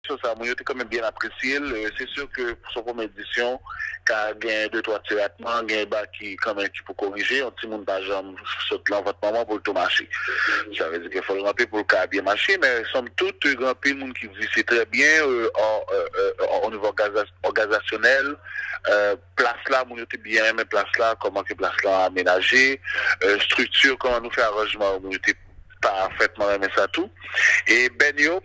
ça, moi, j'étais quand même bien apprécié. C'est sûr que pour son première édition, quand il y a 2-3 traitements, il y a un bas qui, quand même, qui peut corriger, un petit monde par exemple, saute là, votre maman pour le tout marcher. Ça veut dire qu'il faut le remplir pour le cas bien marcher, mais somme toute, grand peu de monde qui dit c'est très bien, au niveau organisationnel, place là, mon était bien, mais place là, comment que place là aménagée, structure, comment nous faire arrangement, mon était parfaitement aimé ça tout. Et Benio,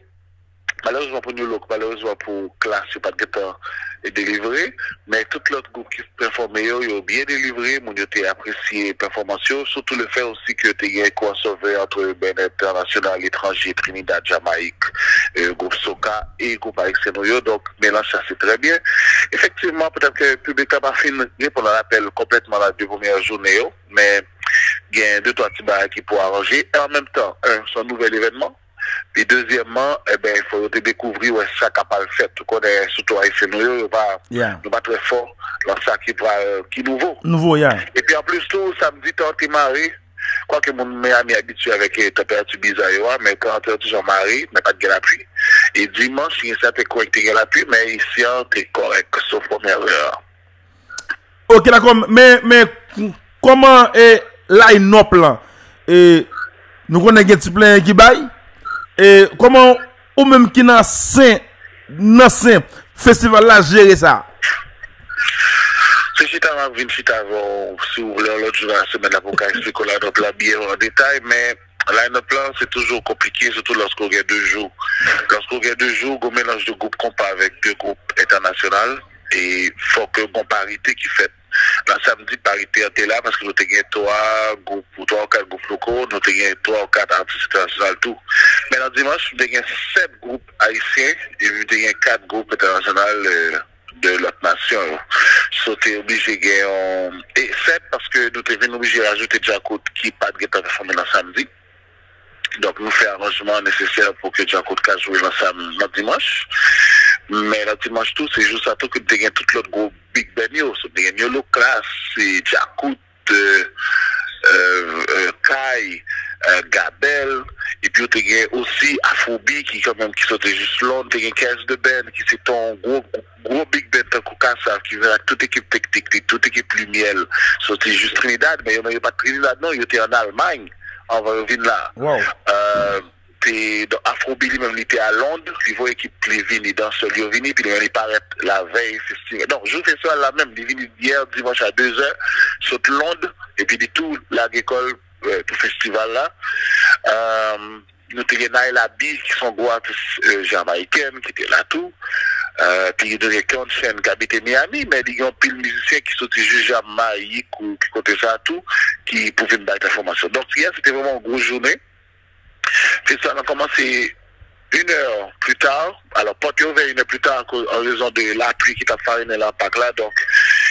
malheureusement pour nous, malheureusement pour classe, c'est pas de temps et délivré, mais tout l'autre groupe qui performait, ils ont bien délivré, mon été apprécié performance, surtout le fait aussi que tu as un crossover entre Ben International, étranger, Trinidad, Jamaïque, groupe Soca et groupe Alexandrio, donc mélange ça c'est très bien. Effectivement, peut-être que le public a pas fini pour l'appel complètement la deux premières journées, mais il y a 2-3 petits barres qui pour arranger, et en même temps, son nouvel événement. Puis deuxièmement, il faut te découvrir où est ça capable de faire. Tu connais surtout avec nous pas très fort dans ça qui nouveau. Nouveau, Et puis en plus tout, samedi, tu es marié. Quoique mon ami habitué avec température bizarre, mais quand tu es toujours marié, mais pas de la pluie. Et dimanche, il y a certain correct la pluie, mais ici, tu es correct, sauf première heure. Ok, d'accord. Mais comment est line-up là? Et nous connaissons un petit plein qui baille? Et comment ou même qui dans saint festival là gérer ça? C'est chita m'a venu chita avant si vous voulez l'autre jour la semaine là pour expliquer la note là bien en détail, mais line-up là c'est toujours compliqué surtout lorsqu'on gagne 2 jours. Lorsqu'on gagne 2 jours, on mélange de groupes compas avec 2 groupes internationaux et faut que bon parité qui fait. Là, samedi, parité était là parce que nous avons 3 ou 4 groupes locaux, nous avons 3 ou 4 artistes internationaux, tout. Mais le dimanche, nous avons 7 groupes haïtiens et nous avons 4 groupes internationaux de l'autre nation. So, tu es obligé de gagner. Et 7 parce que nous sommes obligés de rajouter Jacob qui n'a pas de performer le samedi. Donc, nous faisons arrangement nécessaire pour que Jacob puisse jouer le dimanche. Mais le dimanche tout, c'est juste à tout que tu gagnes tout l'autre groupe Big Ben Yo. Tu gagnes Yolo Class, Jacob, Kai, Gabel, et puis tu gagnes aussi Afrobi qui quand même qui sont juste long, tu gagnes 15 de Ben qui c'est ton gros Big Ben de Koukassa qui vient avec toute équipe technique, toute équipe lumière. C'est juste Trinidad, mais il n'y a pas de Trinidad, non, il était en Allemagne. On va revenir là. Wow. Afrobilly même il était à Londres, il voit l'équipe Lévini dans ce lieu vini, puis il paraît la veille festival. Donc je fais ça là même, il vient hier dimanche à 2h, sur Londres, et puis tout l'agricole, tout festival là. Nous avons Naila B qui sont gros artistes jamaïcaines qui étaient là tout. Puis il y a une chaîne qui habite Miami, mais il y a un pile musicien qui sont juste Jamaïque ou qui côté ça tout, qui pouvaient me battre l'information. Donc hier c'était vraiment une grosse journée. Puis ça a commencé 1 heure plus tard. Alors, porte ouvert 1 heure plus tard en raison de la pluie qui t'a fariné l'impact là. Donc,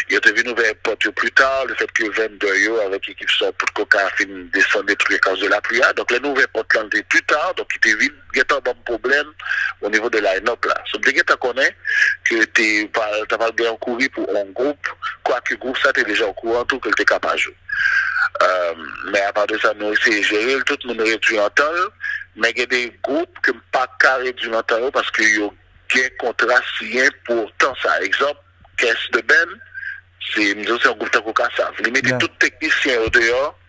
il était venu ouvert porte plus tard. Le fait que 22 avec l'équipe son pour Coca a fini de descendre détruire à cause de la pluie. Donc, les nouvelles portes là plus tard. Donc, il était vite. Il y a un bon problème au niveau de la line-up là. So, dès que tu connais que tu n'as pas bien couru pour un groupe, quoique groupe ça, tu es déjà au courant tout que tu es capable de jouer. Mais à part de ça, nous essayons de gérer, tout le monde réduit en temps, mais il y a des groupes qui ne sont pas réduits en temps parce qu'il y a un contrat signé pour tant ça. Exemple, Caisse de Ben, c'est un groupe de Coca-Cola. Vous mettez tout technicien au dehors,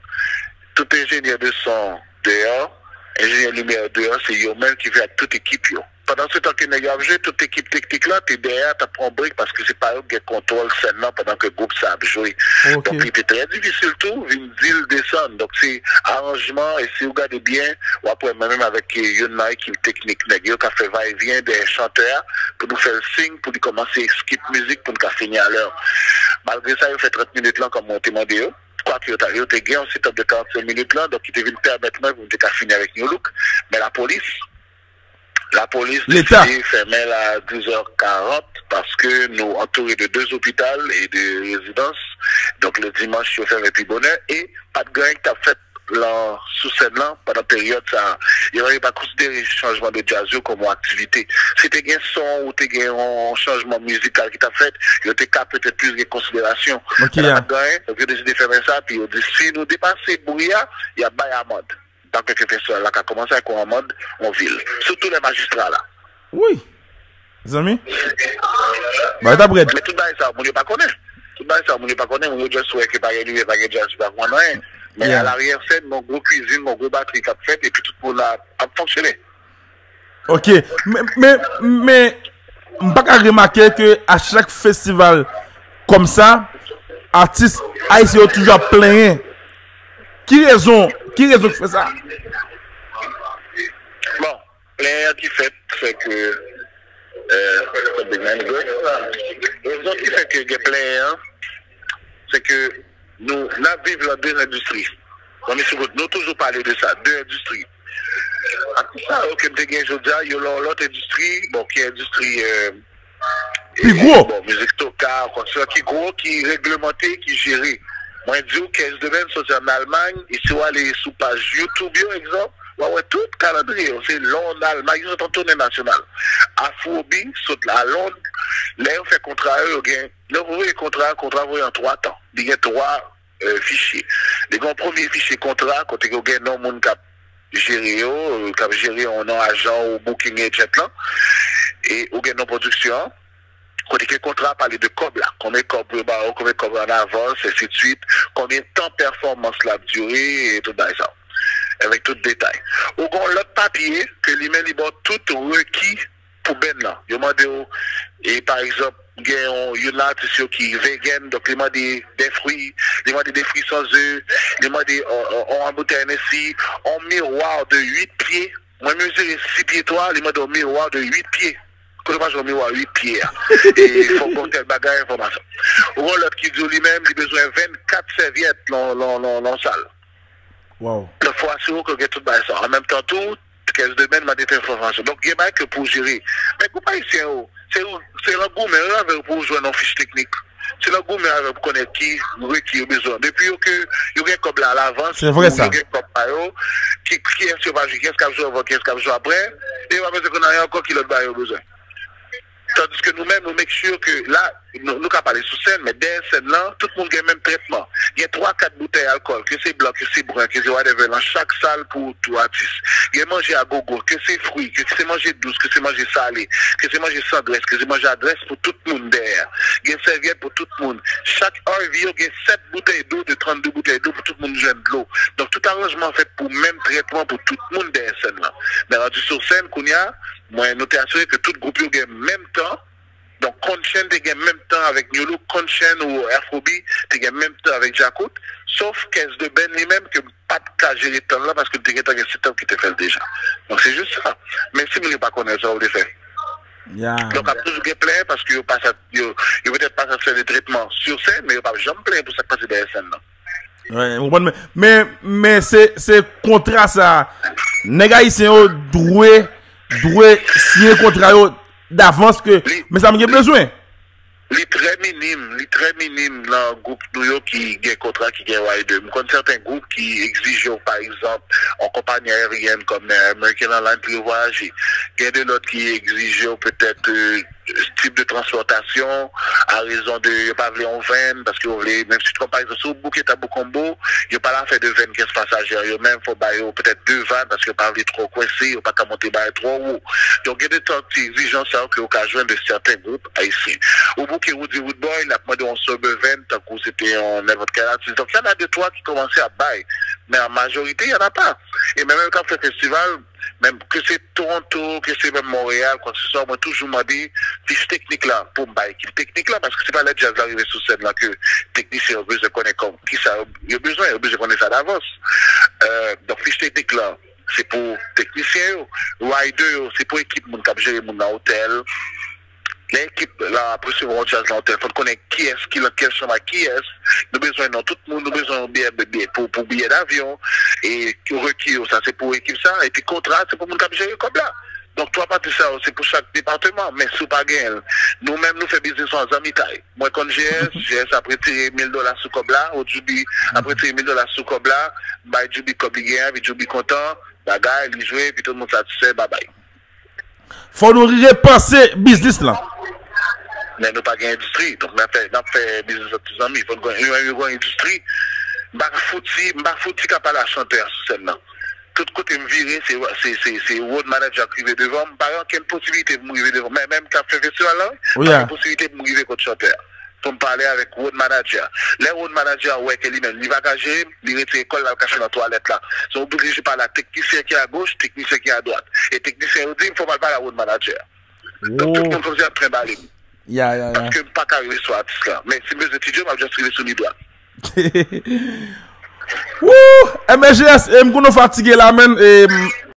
tout ingénieur de son dehors, ingénieur lumière dehors, c'est eux-mêmes qui fait toute équipe. Pendant ce temps que nous avons joué, toute équipe technique là, tu es derrière, tu prends brique parce que c'est pas eux qui contrôlent seulement pendant que le groupe ça a joué. Okay. Donc il était très difficile tout, une ville descendre. Donc c'est arrangement, et si vous regardez bien, ou après même avec une équipe technique, qui a fait va-et-vient des chanteurs pour nous faire le signe, pour nous commencer à skip musique pour nous finir à l'heure. Malgré ça, il fait 30 minutes là comme on t'a demandé. Quoi qu'il y ait gagné un setup de 45 minutes là, donc il devait nous permettre même de finir avec New Look. Mais la police décidait fermer à 12h40 parce que nous entourés de 2 hôpitaux et de résidences. Donc le dimanche, je ferme et puis bonheur. Et pas de gain qui a fait sous scène là pendant la période ça. Il n'aurait pas considéré le changement de jazz comme activité. Si tu as un son ou tu as un changement musical qui t'a fait, il y a peut-être plus de considération. Okay, donc il a décidé de fermer ça. Puis il a dit si nous dépassons brouillard, il y a bail amende. Donc, le festival là qui a commencé avec un mode en ville. Surtout les magistrats là. Oui. Zami? Bah, t'as prêt. Mais tout ça, on ne pas connaître. Tout ça, on ne pas connaître. On ne juste souhaiter que pas y pas de pas rien. Mais à l'arrière-scène, mon gros cuisine, mon gros batterie qui a fait, et puis tout le monde a fonctionné. Ok. Mais, pas qu'à remarquer que à chaque festival comme ça, artistes haïtiens toujours plein. Qui raison qui fait ça? Bon, plein qui fait, c'est que raison qui fait que les plein, c'est que nous vivons dans deux industries. Nous toujours parlé de ça, deux industries. Ça, ok, il y a l'autre industrie, bon, qui est industrie Plus gros. Bon, musique toka, qui est gros, qui est réglementé, qui est géré. Moi, je dis que de même, c'est en Allemagne, et si on aller sous page YouTube, par exemple, ouais, tout calendrier, c'est Londres, Allemagne, ils sont en tournée nationale. Afrobeat, saute à Londres, là, on fait contrat, contrat en 3 temps. Il y a 3 fichiers. Les grands premiers fichiers contrat, quand il y a un monde qui gérer en agent ou booking et jet là, et ou gain non production. Quand il y a contrat, parler de cob là, combien de cob en avance, et ainsi de suite, combien de temps performance la durée, et tout ça. Avec tout détail. Ou gon l'autre papier que lui-même il tout requis pour ben là. Il m'a dit et par exemple il y a un qui est vegan, donc il m'a dit des fruits, il m'a dit des fruits sans œufs, il m'a dit on bouteille ici, un miroir de 8 pieds. Moi mesurer 6 pieds 3, il m'a dit un miroir de 8 pieds. Quand je un miroir 8 pieds. Et il faut compter le bagage information. Ou l'autre qui dit lui-même il a besoin de 24 serviettes dans la salle. Wow. Il faut assurer que vous tout ça. En même temps, tout, 15 domaines m'a dit information. Donc, il y a que pour gérer. Mais comment ici, c'est le goût, mais pour jouer dans fiche technique. C'est le goût, mais pour connaître qui a besoin. Depuis que il y a comme là à l'avance, c'est vrai ça. Qui est sur qu'est-ce qu'il joue avant, qu'est-ce qu'il joue après, et on va dire qu'on a encore qui l'autre besoin. Tandis que nous-mêmes, nous make sure que là, nous ne parlons pas sous scène, mais derrière scène là, tout le monde a le même traitement. Il y a 3-4 bouteilles d'alcool, que c'est blanc, que c'est brun, que c'est whatever, dans chaque salle pour tout artiste. Il y a manger à gogo, que c'est fruits, que c'est manger douce, que c'est manger salé, que c'est manger sans graisse, que c'est manger à graisse pour tout le monde derrière. Il y a une serviette pour tout le monde. Chaque heure, il y a 7 bouteilles d'eau, de 32 bouteilles d'eau pour tout le monde joindre de l'eau. Donc tout arrangement fait pour le même traitement pour tout le monde derrière scène là. Mais rendu sur scène, qu'on y a, moi, nous t'ai assuré que tout le groupe y a même temps. Donc, Conchen, tu as même temps avec Nyolo, Conchen ou Afrobeat, tu as même temps avec Jacout, sauf qu'est-ce de Ben lui-même que pas de cas gérer temps là parce que tu as un système qui te fait déjà. Donc, c'est juste ça. Mais si vous ne pas connaître ça, vous le faites. Yeah. Donc, à toujours plein parce que vous peut-être pas faire des traitements sur scène, mais vous pas jamais plein pour ça que passe dans la scène. Ouais, mais c'est contrat ça. Les gars, ils sont doués signer contrat d'avance que mais ça me besoin. Les très minime dans le groupe nous qui a un contrat qui gagne Y2. Je connais certains groupes qui exigent par exemple en compagnie aérienne comme American Airlines pour voyager. Il y a d'autres qui exigent peut-être type de transportation à raison de pas en 20 parce que même si tu par exemple sur bouquet à Boukombo, il n'y a pas la fait de 25 passagers, il y a même faut peut-être 2 vannes parce que pas trop coincé, il n'y a pas qu'à monter trop haut. Donc il y a des exigences que vous pouvez joindre de certains groupes haïtiens. Au bout qui Woody Woodboy, la demandé en Suburban, tant que c'était en n'importe quel artiste. Donc il y en a 2-3 qui commençaient à bailler, mais en majorité il n'y en a pas. Et même quand on fait festival, même que c'est Toronto, que c'est même Montréal, quoi que ce soit, moi toujours m'a dit, fiche technique là, pour me bailler. Technique là, parce que c'est pas le jazz arrivé sur scène là que technicien a besoin de connaître comme qui ça, il a besoin de connaître ça d'avance. Donc fiche technique là, c'est pour technicien, rider, c'est pour équipe, mon cap gérer mon hôtel. L'équipe, là, après ce qu'on jazz dans l'hôtel, il faut connaître qui est-ce, quelle chambre qui est-ce. Nous avons besoin de tout le monde, nous avons besoin pour billets d'avion. Et requis, ça c'est pour l'équipe ça. Et puis contrat, c'est pour mon cap gérer comme là. Donc, toi, pas ça, c'est pour chaque département, mais sous pas gain. Nous-mêmes, nous faisons business en amitaille. Moi, quand GS après tirer $1000 sous Kobla, au Jubi, après tirer $1000 sous Kobla, bah, Jubi Kobi gain, puis Jubi content, bagaille, il joue, puis tout le monde satisfait, bye bye. Faut nous repenser business là. Mais nous pas gain industrie, donc nous fait business avec tous amis, il faut une industrie. M'ba fouti qu'à pas la chanteur sur scène là. tout côté me virer, c'est road manager qui est devant. Par exemple, quelle possibilité de m'arriver devant. Mais même quand je fais festival là, Oui, possibilité de m'arriver contre chanteur. Pour me parler avec road manager. Les road manager, ouais, qu'il lui-même, il va cacher, il retire l'école, il cacher dans la toilette là. Ils sont obligés par la technicien qui est à gauche, technicien qui est à droite. Et technicien, il dit, il faut mal parler à road manager. Donc tout le monde faisait après balai. Parce que pas qu'à arriver sur l'artiste là. Mais si mes étudiants, je vais juste arriver sur les doigts. Wouh! MGS, je suis fatigué là, même.